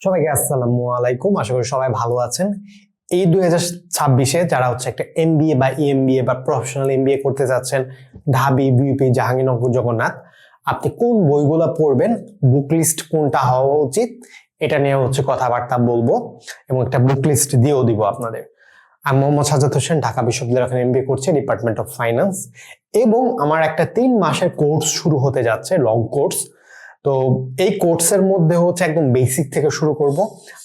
সবাইকে আসসালামু আলাইকুম। আশা করি সবাই ভালো আছেন। এই 2026-এ যারা হচ্ছে একটা এমবিএ বা ইএমবিএ বা প্রফেশনাল এমবিএ করতে যাচ্ছেন, ঢাবি, বিউপি, জাহাঙ্গীরনগর, জগন্নাথ, আপনি কোন বইগুলো পড়বেন, বুক লিস্ট কোনটা হওয়া উচিত, এটা নিয়ে হচ্ছে কথাবার্তা বলবো এবং একটা বুক লিস্ট দিয়েও দিব আপনাদের। আমি মোহাম্মদ সাজ্জাদ হোসেন, ঢাকা বিশ্ববিদ্যালয় এমবিএ করছি, ডিপার্টমেন্ট অফ ফাইন্যান্স, এবং আমার একটা 3 মাসের কোর্স শুরু হতে যাচ্ছে, লং কোর্স। তো এই কোর্সের মধ্যে হচ্ছে একদম বেসিক থেকে শুরু করব।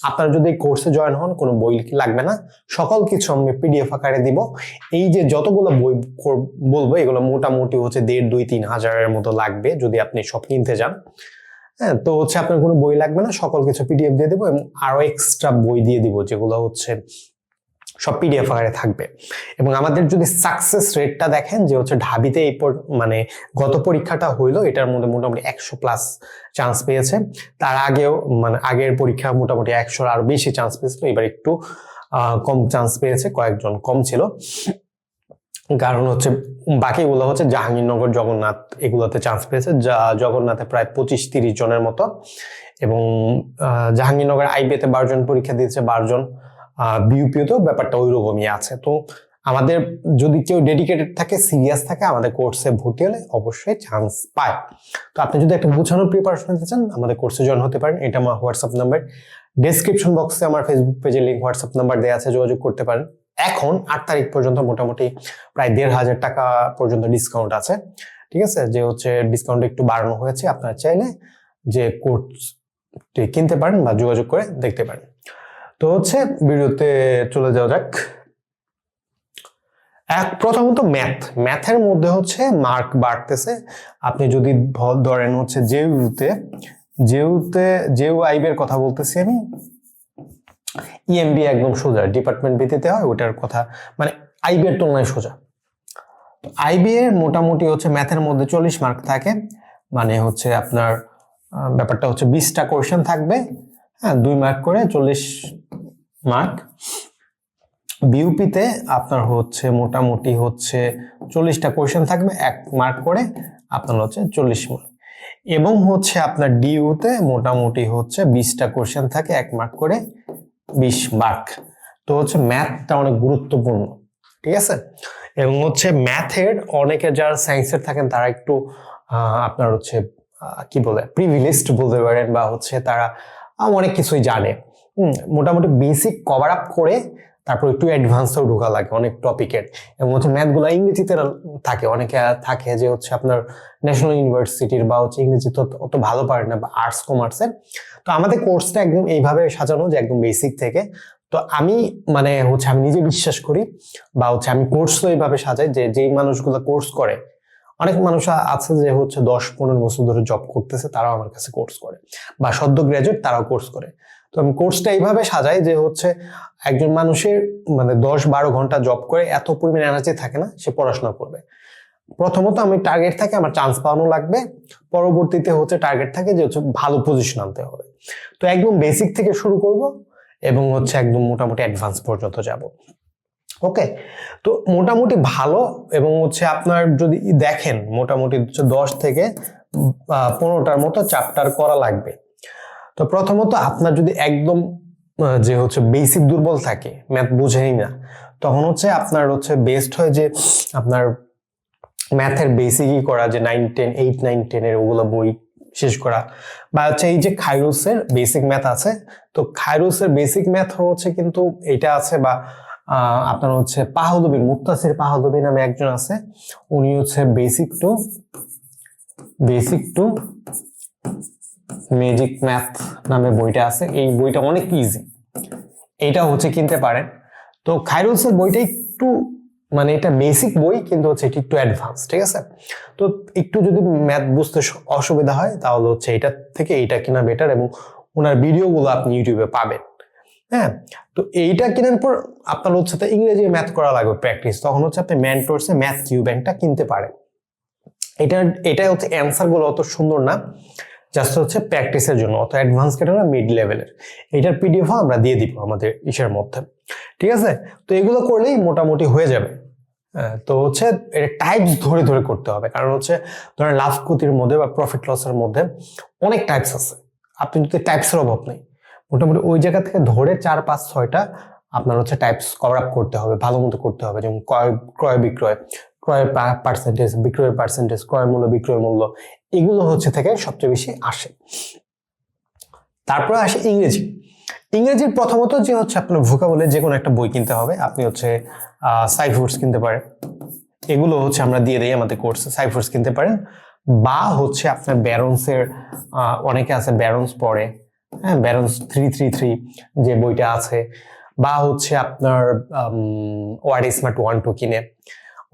আপনারা যদি এই কোর্সে জয়েন হন, কোনো বই লাগবে না, সকল কিছু আমি পিডিএফ আকারে দিব। এই যে যতগুলো বই বলবো, এগুলো মোটামুটি হচ্ছে 1.5-2-3 হাজারের মতো লাগবে যদি আপনি সব কিনতে যান। হ্যাঁ, তো হচ্ছে আপনার কোনো বই লাগবে না, সকল কিছু পিডিএফ দিয়ে দেবো এবং আরো এক্সট্রা বই দিয়ে দিব যেগুলো হচ্ছে সব পিডিএফ আকারে থাকবে। এবং আমাদের যদি সাকসেস রেটটা দেখেন, যে হচ্ছে ঢাবিতে এই মানে গত পরীক্ষাটা হইলো, এটার মধ্যে মোটামুটি 100+ চান্স পেয়েছে। তার আগেও মানে আগের পরীক্ষা মোটামুটি 100-র আরো বেশি চান্স পেয়েছিল, এবার একটু কম চান্স পেয়েছে, কয়েকজন কম ছিল। কারণ হচ্ছে বাকিগুলো হচ্ছে জাহাঙ্গীরনগর, জগন্নাথ, এগুলোতে চান্স পেয়েছে। জগন্নাথে প্রায় 25-30 জনের মতো, এবং জাহাঙ্গীরনগর আইবিতে 12 জন পরীক্ষা দিয়েছে, 12 জন। বিউপিওতেও ব্যাপারটা ওই রকমই আছে। তো আমাদের যদি কেউ ডেডিকেটেড থাকে, সিরিয়াস থাকে, আমাদের কোর্সে ভর্তি হলে অবশ্যই চান্স পায়। তো আপনি যদি একটা গুছানোর প্রিপারেশন নিতে চান, আমাদের কোর্সে জয়েন হতে পারেন। এটা আমার হোয়াটসঅ্যাপ নাম্বার, ডেসক্রিপশন বক্সে আমার ফেসবুক পেজের লিঙ্ক, হোয়াটসঅ্যাপ নাম্বার দেওয়া আছে, যোগাযোগ করতে পারেন। এখন 8 তারিখ পর্যন্ত মোটামুটি প্রায় 1,500 টাকা পর্যন্ত ডিসকাউন্ট আছে। ঠিক আছে, যে হচ্ছে ডিসকাউন্ট একটু বাড়ানো হয়েছে, আপনারা চাইলে যে কোর্সটি কিনতে পারেন বা যোগাযোগ করে দেখতে পারেন। তো হচ্ছে ভিডিওতে চলে যাওয়া যাক। প্রথমত ম্যাথের মধ্যে হচ্ছে মার্ক বাড়তেছে। আপনি যদি ধরেন হচ্ছে জেউ আইবের কথা বলতেছি আমি, ইএমবি একদম সোজা, ডিপার্টমেন্ট ভিত্তিতে হয়, ওটার কথা মানে আইবি এর তুলনায় সোজা। আইবি এর মোটামুটি হচ্ছে ম্যাথের মধ্যে 40 মার্ক থাকে, মানে হচ্ছে আপনার ব্যাপারটা হচ্ছে 20টা কোয়েশ্চেন থাকবে, হ্যাঁ, 2 মার্ক করে 40 মার্ক। বিউপিতে আপনার হচ্ছে মোটামুটি হচ্ছে 40টা কোয়েশ্চেন থাকবে, 1 মার্ক করে, আপনার হচ্ছে 40 মার্ক। এবং হচ্ছে আপনার ডিইউতে মোটামুটি হচ্ছে 20টা কোয়েশ্চেন থাকে, 1 মার্ক করে, 20 মার্ক। তো হচ্ছে ম্যাথটা অনেক গুরুত্বপূর্ণ, ঠিক আছে। এবং হচ্ছে ম্যাথের অনেকে যারা সায়েন্সের থাকেন, তারা একটু আপনার হচ্ছে কি বলে প্রিভিলেজড বলতে পারেন, বা হচ্ছে তারা অনেক কিছুই জানে। মোটামুটি বেসিক কভার আপ করে তারপর একটু অ্যাডভান্সেও ঢোকা লাগে অনেক টপিকের। এবং হচ্ছে ম্যাথগুলো ইংরেজিতে থাকে, অনেকে থাকে যে হচ্ছে আপনার ন্যাশনাল ইউনিভার্সিটির বা হচ্ছে ইংরেজি তো অত ভালো পারে না, বা আর্টস কমার্সের। তো আমাদের কোর্সটা একদম এইভাবে সাজানো যে একদম বেসিক থেকে। তো আমি মানে হচ্ছে আমি নিজে বিশ্বাস করি, বা হচ্ছে আমি কোর্সও এইভাবে সাজাই যে যেই মানুষগুলো কোর্স করে, অনেক মানুষ আছে যে হচ্ছে 10-15 বছর ধরে জব করতেছে, তারাও আমার কাছে কোর্স করে, বা সদ্য গ্রাজুয়েট তারাও কোর্স করে। তো আমি কোর্সটা এইভাবে সাজাই যে হচ্ছে একজন মানুষের মানে 10-12 ঘন্টা জব করে এত পরিমাণ এনার্জি থাকে না, সে পড়াশোনা করবে। প্রথমত আমি টার্গেট থাকে আমার চান্স পাওয়ানো লাগবে, পরবর্তীতে হচ্ছে টার্গেট থাকে যে হচ্ছে ভালো পজিশন আনতে হবে। তো একদম বেসিক থেকে শুরু করব এবং হচ্ছে একদম মোটামুটি অ্যাডভান্স পর্যন্ত যাব। ওকে, তো মোটামুটি ভালো। এবং হচ্ছে আপনার যদি দেখেন মোটামুটি 10 থেকে 15টার মতো চ্যাপ্টার করা লাগবে। তো প্রথমত আপনার যদি একদম যে হচ্ছে বেসিক দুর্বল থাকে, ম্যাথ বুঝেই না, তখন হচ্ছে আপনার হচ্ছে বেস্ট হয় যে আপনার ম্যাথের বেসিকই করা, যে 9-10, 8-9-10 এর ওগুলো বই শেষ করা, বা হচ্ছে এই যে খায়রুসের বেসিক ম্যাথ আছে। তো খায়রুসের বেসিক ম্যাথ হচ্ছে কিন্তু এটা আছে, বা আপনার হচ্ছে মুত্তাসির পাহলবি নামে একজন আছে, উনি হচ্ছে বেসিক টু ম্যাজিক ম্যাথ নামে বইটা আছে। এই বইটা অনেক ইজি, এটা হচ্ছে কিনতে পারেন। তো খায়রুসের বইটা একটু মানে এটা বেসিক বই, কিন্তু হচ্ছে এটি একটু অ্যাডভান্স, ঠিক আছে। তো একটু যদি ম্যাথ বুঝতে অসুবিধা হয়, তাহলে হচ্ছে এটা থেকে এইটা কিনা বেটার, এবং ওনার ভিডিওগুলো আপনি ইউটিউবে পাবেন। হ্যাঁ, তো এইটা কেনার পর আপনার হচ্ছে তো ইংরেজি ম্যাথ করা লাগবে প্র্যাকটিস, তখন হচ্ছে আপনি ম্যান্টরসে ম্যাথ কিউব্যাংকটা কিনতে পারেন। এটা হচ্ছে অ্যান্সার গুলো অত সুন্দর না, জাস্ট হচ্ছে প্র্যাকটিসের জন্য, অত অ্যাডভান্স কেটে না, মিড লেভেলের। এটার পিডিএফ আমরা দিয়ে দিব আমাদের ইসের মধ্যে, ঠিক আছে। তো এগুলো করলেই মোটামুটি হয়ে যাবে। তো হচ্ছে এটা টাইপস ধরে ধরে করতে হবে, কারণ হচ্ছে ধরেন লাভ ক্ষতির মধ্যে বা প্রফিট লসের মধ্যে অনেক টাইপস আছে, আপনি যদি টাইপসের অভাব নেই, মোটামুটি ওই জায়গা থেকে ধরে 4-5-6টা আপনার হচ্ছে টাইপস কভার আপ করতে হবে, ভালো মতো করতে হবে। যেমন ক্রয় বিক্রয়, ক্রয়ের পার্সেন্টেজ, বিক্রয়ের পার্সেন্টেজ, ক্রয় মূল্য, বিক্রয় মূল্য, এগুলো হচ্ছে থেকে সবচেয়ে বেশি আসে। তারপরে আসে ইংরেজি। ইংরেজির প্রথমত যে হচ্ছে আপনার ভোকাবুলারি যে কোনো একটা বই কিনতে হবে। আপনি হচ্ছে সাইফোর্স কিনতে পারেন, এগুলো হচ্ছে আমরা দিয়ে দিই আমাদের কোর্সে। সাইফোর্স কিনতে পারেন, বা হচ্ছে আপনার ব্যারন্সের অনেকে আছে ব্যারন্স পড়ে, হ্যাঁ, ব্যারন্স 333 যে বইটা আছে, বা হচ্ছে আপনার ওয়ার্ড স্মার্ট 1-2 কিনে।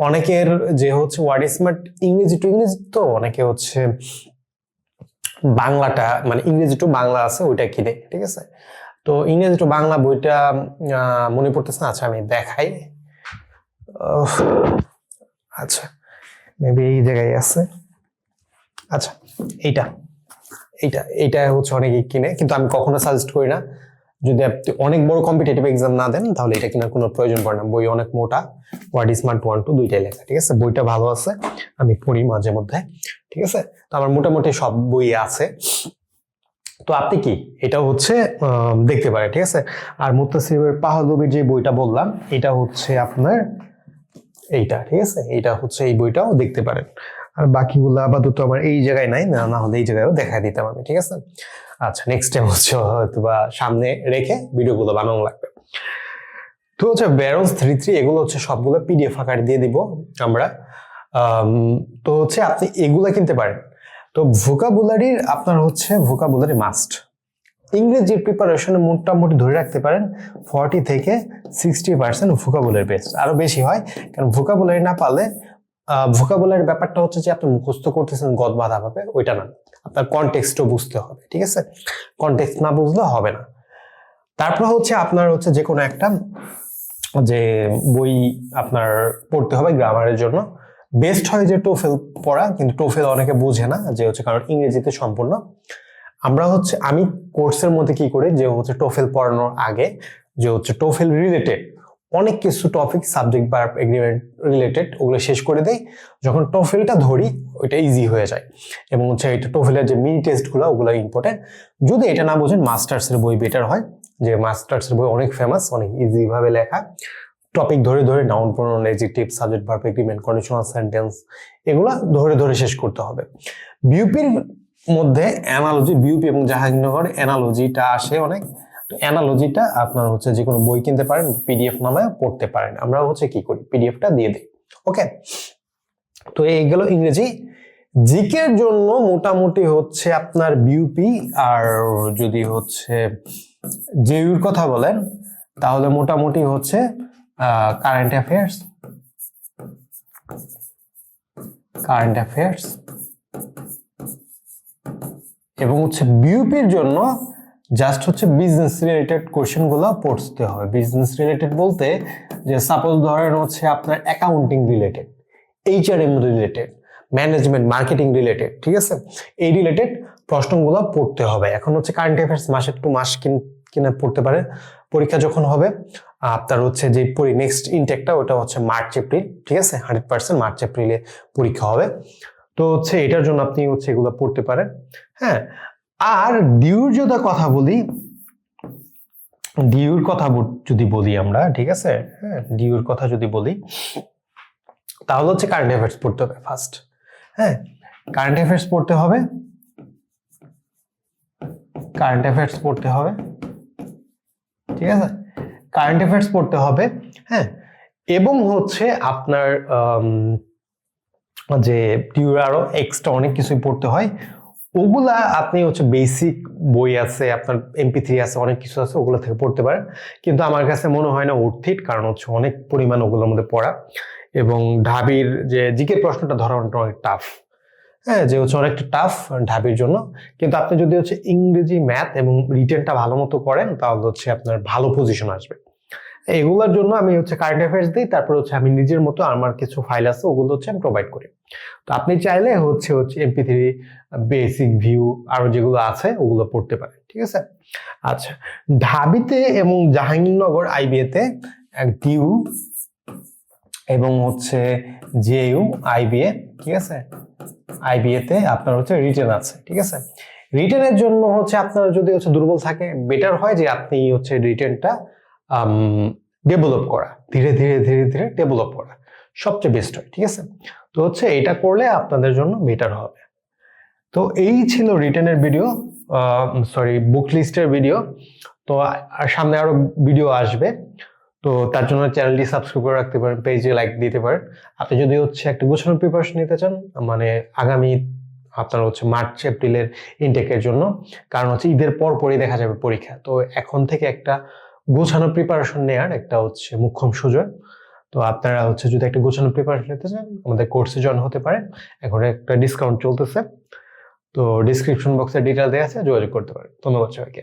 অনেকের যে হচ্ছে ওয়ার্ড স্মার্ট ইংরেজি টু ইংরেজি, তো অনেকে হচ্ছে বাংলাটা মানে ইংরেজি টু বাংলা আছে ওইটা কিনে, ঠিক আছে। তো ইংরেজি টু বাংলা বইটা মনে পড়তেছে না, আচ্ছা আমি দেখাই। আচ্ছা মেবি এই জায়গায় আছে। আচ্ছা এইটা এইটা এইটা হচ্ছে অনেকে কিনে, কিন্তু আমি কখনো সাজেস্ট করি না। যদি আপনি অনেক বড় কম্পিটিটিভ এক্সাম না দেন তাহলে এটা কেনার কোনো প্রয়োজন পড়ে না। বই অনেক মোটা, ওয়ার্ড স্মার্ট 1-2 দুইটাই লেখা, ঠিক আছে। বইটা ভালো আছে, আমি পড়ি মাঝে মধ্যে, ঠিক আছে। তো আমার মোটামুটি সব বই আছে। তো আপনি কি এটা হচ্ছে দেখতে পারেন, ঠিক আছে। আর মুত্তাসিরের পাহলবির যে বইটা বললাম এটা হচ্ছে আপনার এইটা, ঠিক আছে। এইটা হচ্ছে এই বইটাও দেখতে পারেন। আর বাকিগুলো আপাতত আমার এই জায়গায় নাই, না হলে এই জায়গায়ও দেখাই দিতাম আমি, ঠিক আছে। আচ্ছা নেক্সট টাইম হচ্ছে হয়তো বা সামনে রেখে ভিডিওগুলো বানানো লাগবে। তো হচ্ছে ব্যারন্স 33 এগুলো হচ্ছে সবগুলো পিডিএফ আকারে দিয়ে দিব আমরা। তো হচ্ছে আপনি এগুলা কিনতে পারেন। তো ভোকাবুলারির আপনার হচ্ছে ভোকাবুলারি মাস্ট। ইংরেজির প্রিপারেশনে মোটামুটি ধরে রাখতে পারেন 40 থেকে 60% ভোকাবুলারি বেসড, আরো বেশি হয়। কারণ ভোকাবুলারি না পারলে, ভোকাবুলারির ব্যাপারটা হচ্ছে যে আপনি মুখস্থ করতেছেন গদ বাঁধা ভাবে, ওইটা না, আপনার কনটেক্সটও বুঝতে হবে, ঠিক আছে। কনটেক্সট না বুঝলে হবে না। তারপর হচ্ছে আপনার হচ্ছে যে কোনো একটা যে বই আপনার পড়তে হবে গ্রামারের জন্য। বেস্ট হয় যে টোফেল পড়া, কিন্তু টোফেল অনেকে বোঝে না যে হচ্ছে, কারণ ইংরেজিতে সম্পূর্ণ। আমরা হচ্ছে আমি কোর্সের মধ্যে কি করি যে হচ্ছে টোফেল পড়ানোর আগে যে হচ্ছে টোফেল রিলেটেড অনেক কিছু টপিক, সাবজেক্ট বা এগ্রিমেন্ট রিলেটেড, ওগুলো শেষ করে দেই। যখন টোফেলটা ধরি ওইটা ইজি হয়ে যায়। এবং হচ্ছে এটা টোফেলের যে মিনি টেস্টগুলো ওগুলো ইম্পর্টেন্ট। যদি এটা না বোঝেন মাস্টার্সের বই বেটার হয়, যে মাস্টার্সের বই অনেক ফেমাস, অনেক ইজি ভাবে লেখা, টপিক ধরে ধরে noun, pronoun, adjective, subject, verb, agreement, conditional sentence, এগুলা ধরে ধরে শেষ করতে হবে। বিউপির মধ্যে অ্যানালজি, বিউপি এবং জাহাঙ্গীরনগর অ্যানালজিটা আসে অনেক। তো অ্যানালজিটা আপনার হচ্ছে যে কোনো বই কিনতে পারেন, পিডিএফ নামে পড়তে পারেন। আমরা হচ্ছে কি করি, পিডিএফটা দিয়ে দিই, ওকে। তো এই গেল ইংরেজি। জিকের জন্য মোটামুটি হচ্ছে আপনার বিউপি, আর যদি হচ্ছে জেইউর কথা বলেন তাহলে মোটামুটি হচ্ছে কারেন্ট অ্যাফেয়ার্স, এবং হচ্ছে বিউপির জন্য জাস্ট হচ্ছে বিজনেস রিলেটেড কোশ্চেন গুলো পড়তে হবে। বিজনেস রিলেটেড বলতে যে সাপোজ ধরেন হচ্ছে আপনার accounting related, HRM related, management, marketing related, ঠিক আছে। এই রিলেটেড প্রশ্নগুলো পড়তে হবে। এখন হচ্ছে কারেন্ট অ্যাফেয়ার্স মাসের টু মাস কিনা পড়তে পারে। পরীক্ষা যখন হবে আপনার হচ্ছে যে নেক্সট ইনটেকটা ওটা হচ্ছে মার্চ এপ্রিল, ঠিক আছে। 100% মার্চ এপ্রিলে পরীক্ষা হবে। তো হচ্ছে এটার জন্য আপনি হচ্ছে এগুলো পড়তে পারেন, হ্যাঁ। আর ডিউর যদি কথা বলি, ডিউর কথা যদি বলি আমরা, ঠিক আছে, হ্যাঁ, ডিউর কথা যদি বলি তাহলে হচ্ছে কারেন্ট অ্যাফেয়ার্স পড়তে হবে ফার্স্ট, হ্যাঁ। কারেন্ট অ্যাফেয়ার্স পড়তে হবে, কারেন্ট অ্যাফেয়ার্স পড়তে হবে, ঠিক আছে। কারেন্ট অ্যাফেয়ার্স পড়তে হবে, হ্যাঁ। এবং হচ্ছে আপনার যে ডিউর আরো এক্সট্রা অনেক কিছুই পড়তে হয়, ওগুলা আপনি হচ্ছে বেসিক বই আছে, আপনার MP3 আছে, অনেক কিছু আছে, ওগুলো থেকে পড়তে পারেন। কিন্তু আমার কাছে মনে হয় না অর্থিত, কারণ হচ্ছে অনেক পরিমাণ ওগুলোর মধ্যে পড়া, এবং ঢাবির যে জিকে প্রশ্নটা ধরানোটা অনেক টাফ, হ্যাঁ, যে হচ্ছে অনেকটা টাফ ঢাবির জন্য। কিন্তু আপনি যদি হচ্ছে ইংরেজি, ম্যাথ এবং রিটেনটা ভালো মতো করেন তাহলে হচ্ছে আপনার ভালো পজিশন আসবে। এগুলোর জন্য আমি হচ্ছে কারেন্ট অ্যাফেয়ার্স দিই, তারপর হচ্ছে আমি নিজের মতো আমার কিছু ফাইল আছে ওগুলো হচ্ছে আমি প্রোভাইড করি। তো আপনি চাইলে হচ্ছে MP3, বেসিক ভিউ, আরো যেগুলো আছে ওগুলো পড়তে পারেন, ঠিক আছে। আচ্ছা, ঢাবিতে এবং জাহাঙ্গীরনগর আইবিএতে ডিউ এবং হচ্ছে জেইউ, আইবিএ, ঠিক আছে, আইবিএ তে আপনার হচ্ছে রিটেন আছে, ঠিক আছে। রিটেনের জন্য হচ্ছে আপনার যদি হচ্ছে দুর্বল থাকে, বেটার হয় যে আপনি হচ্ছে রিটেনটা ডেভেলপ করা, ধীরে ধীরে ধীরে ধীরে ডেভেলপ করা সবচেয়ে বেস্ট হয়, ঠিক আছে? তো হচ্ছে এটা করলে আপনাদের জন্য বেটার হবে। তো এই ছিল রিটেনের ভিডিও, সরি বুক লিস্টের ভিডিও। তো সামনে আরো ভিডিও আসবে, তো তার জন্য চ্যানেলটি সাবস্ক্রাইব করে রাখতে পারেন, পেজে লাইক দিতে পারেন। আপনি যদি হচ্ছে একটা গোছানো প্রিপারেশন নিতে চান, মানে আগামী আপনার হচ্ছে মার্চ এপ্রিলের ইনটেকের জন্য, কারণ হচ্ছে ঈদের পর পরই দেখা যাবে পরীক্ষা, তো এখন থেকে একটা গোছানো প্রিপারেশন নেওয়ার একটা হচ্ছে মোক্ষম সুযোগ। তো আপনারা হচ্ছে যদি একটা গোছানো প্রিপারেশন নিতে চান, আমাদের কোর্সে জয়েন হতে পারেন, এখন একটা ডিসকাউন্ট চলতেছে। তো ডিসক্রিপশন বক্সে ডিটেল দেওয়া আছে, যোগাযোগ করতে পারেন। ধন্যবাদ সবাইকে।